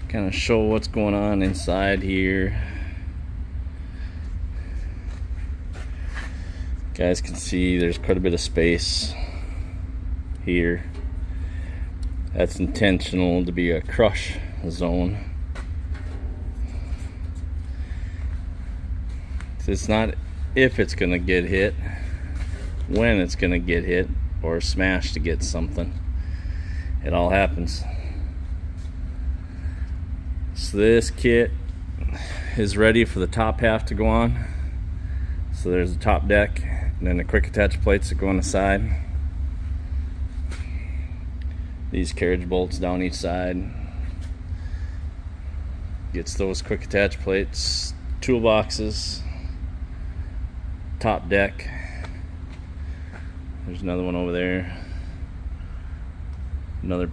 kind of show what's going on inside here. Guys can see there's quite a bit of space here. That's intentional to be a crush zone. It's not if it's gonna get hit, when it's gonna get hit or smashed to get something. It all happens. So this kit is ready for the top half to go on. So there's the top deck and then the quick attach plates that go on the side. These carriage bolts down each side. Gets those quick attach plates, toolboxes, top deck. There's another one over there. Another